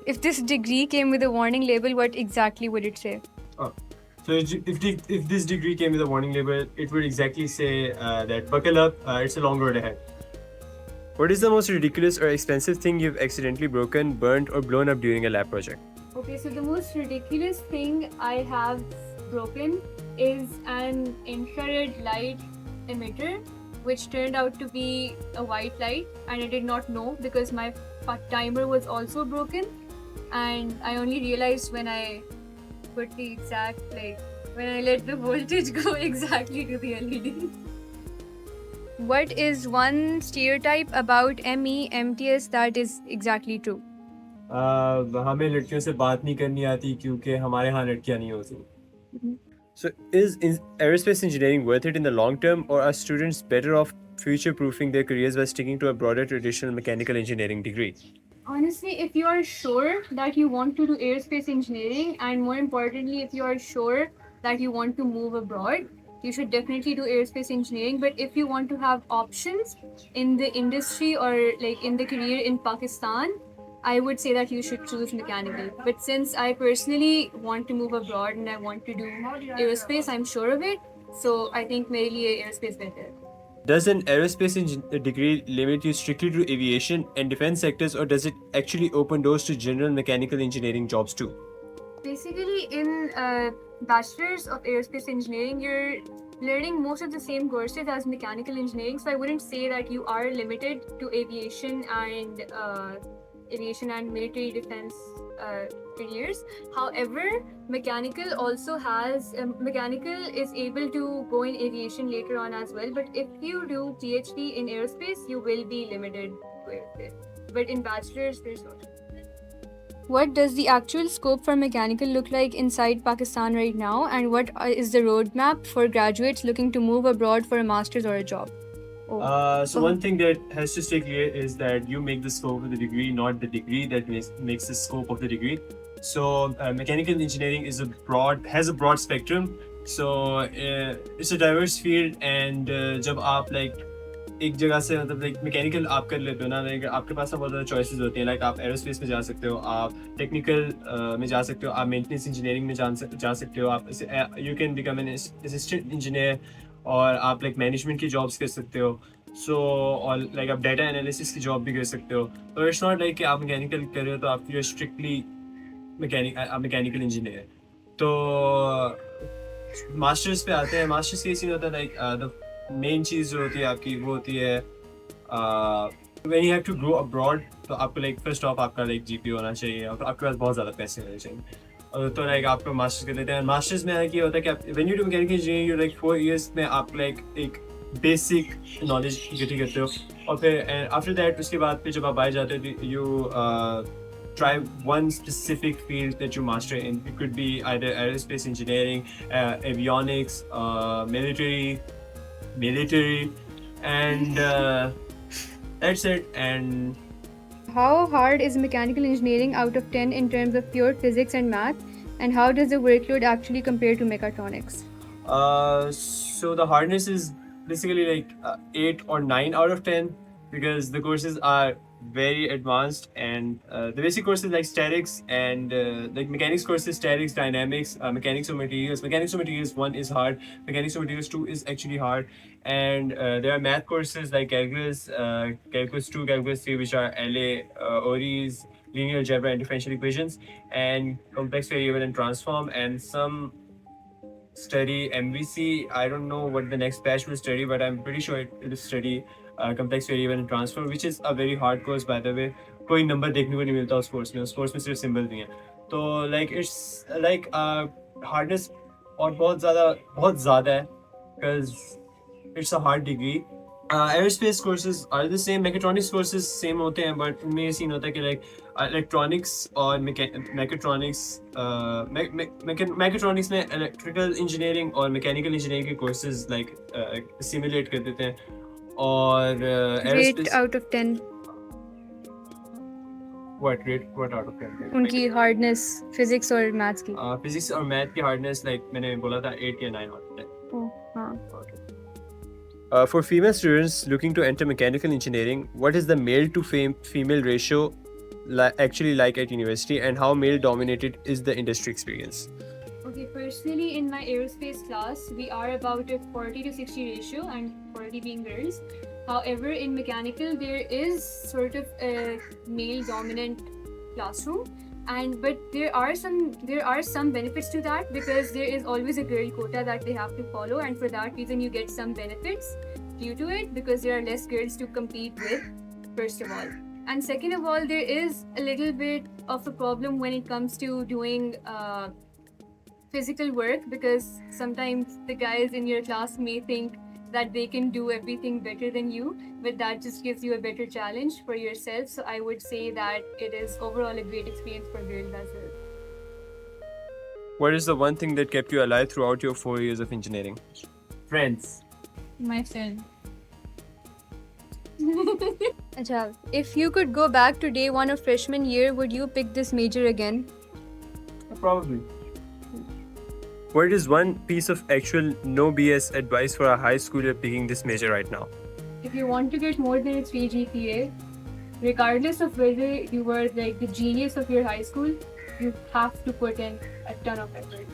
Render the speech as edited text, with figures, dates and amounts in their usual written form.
if this degree came with a warning label, what exactly would it say? So if this degree came with a warning label, it would exactly say that buckle up, it's a long road ahead. What is the most ridiculous or expensive thing you've accidentally broken, burnt, or blown up during a lab project? Okay, so the most ridiculous thing I have broken is an infrared light emitter, which turned out to be a white light, and I did not know because my timer was also broken, and I only realized when I put the exact, like, when I let the voltage go exactly to the LED. What is one stereotype about MEMTS that is exactly true? हमें लड़कियों से बात नहीं करनी आती क्योंकि हमारे यहाँ लड़कियाँ नहीं होती. So is aerospace engineering worth it in the long term, or are students better off future-proofing their careers by sticking to a broader traditional mechanical engineering degree? Honestly, if you are sure that you want to do aerospace engineering, and more importantly, if you are sure that you want to move abroad, you should definitely do aerospace engineering. But if you want to have options in the industry or like in the career in Pakistan, I would say that you should choose mechanical. But since I personally want to move abroad and I want to do aerospace, I'm sure of it. So I think मेरे लिए aerospace better. Does an aerospace degree limit you strictly to aviation and defense sectors, or does it actually open doors to general mechanical engineering jobs too? Basically, in bachelor's of aerospace engineering, you're learning most of the same courses as mechanical engineering. So I wouldn't say that you are limited to aviation and military defense careers. However, mechanical also has mechanical is able to go in aviation later on as well. But if you do PhD in aerospace, you will be limited to aerospace. But in bachelor's, there's no. What does the actual scope for mechanical look like inside Pakistan right now, and what is the roadmap for graduates looking to move abroad for a master's or a job? So one thing that has to stay clear is that you make the scope of the degree, not the degree that makes the scope of the degree. So mechanical engineering has a broad spectrum. So it's a diverse field, and जब आप like एक जगह से मतलब like mechanical आप कर लेते हो ना, लाइक आपके पास बहुत ज़्यादा चॉइसेस होती हैं. लाइक आप एरोस्पेस में जा सकते हो, आप टेक्निकल में जा सकते हो, आप मेंटेनेंस इंजीनियरिंग में जा सकते हो, आप you can become an assistant engineer, और आप लाइक मैनेजमेंट की जॉब्स कर सकते हो. सो और लाइक आप डाटा एनालिसिस की जॉब भी कर सकते हो. तो इट्स नॉट लाइक कि आप मैकेनिकल कर रहे हो तो आप स्ट्रिक्टली मैकेनिकल इंजीनियर. तो मास्टर्स पे आते हैं. मास्टर्स के सीन होता है लाइक द मेन चीज़ जो होती है आपकी वो होती है when you have to grow abroad. तो आपको लाइक फर्स्ट ऑफ आपका लाइक जीपी होना चाहिए और आपके पास बहुत ज़्यादा पैसे होने चाहिए. तो लाइक आपको मास्टर्स कर लेते हैं. मास्टर्स में क्या होता है कि आप when you do mechanical engineering you like 4 years में आप लाइक एक बेसिक नॉलेज इकट्ठी करते हो, और फिर आफ्टर दैट उसके बाद फिर जब आप बाहर जाते हो you try one specific field that you master in. It could be either aerospace engineering, avionics, military, and that's it. And how hard is mechanical engineering out of 10 in terms of pure physics and math, and how does the workload actually compare to mechatronics? So the hardness is basically like 8 or 9 out of 10, because the courses are very advanced, and the basic courses like statics and like mechanics courses, statics, dynamics, mechanics of materials. Mechanics of materials 1 is hard. Mechanics of materials 2 is actually hard, and there are math courses like calculus 2, calculus 3, which are LA, ORIs, linear algebra and differential equations, and complex variable and transform, and some study MVC. I don't know what the next batch will study, but I'm pretty sure it will study complex variable and transform, which is a very hard course by the way. कोई number देखने को नहीं मिलता उस course में सिर्फ symbol भी हैं. तो लाइक इट्स लाइक हार्डनेस और बहुत ज़्यादा है, because it's a hard degree. Aerospace courses are the same. Mechatronics courses same होते हैं, बट उनमें ये सीन होता है कि लाइक इलेक्ट्रॉनिक्स और मैकेट्रॉनिक्स में इलेक्ट्रिकल इंजीनियरिंग और मैकेनिकल इंजीनियरिंग के कोर्सेज लाइक सिमुलेट कर देते हैं. और Rate out of 10. What out of 10? उनकी हार्डनेस फिजिक्स और मैथ्स की. फिजिक्स और मैथ की हार्डनेस लाइक मैंने बोला था 8 या 9 out of 10. हाँ. For female students looking to enter mechanical engineering, what is the male to female ratio actually like at university, and how male dominated is the industry experience? Okay, personally, in my aerospace class, we are about a 40 to 60 ratio, and 40 being girls. However, in mechanical, there is sort of a male dominant classroom, and but there are some benefits to that, because there is always a girl quota that they have to follow, and for that reason, you get some benefits due to it, because there are less girls to compete with, first of all. And second of all, there is a little bit of a problem when it comes to doing physical work, because sometimes the guys in your class may think that they can do everything better than you, but that just gives you a better challenge for yourself. So I would say that it is overall a great experience for girls as well. What is the one thing that kept you alive throughout your 4 years of engineering? Friends. My friend. Achha, if you could go back to day one of freshman year, would you pick this major again? Probably. What is one piece of actual no BS advice for a high schooler picking this major right now? If you want to get more than a 3 GPA, regardless of whether you were like the genius of your high school, you have to put in a ton of effort.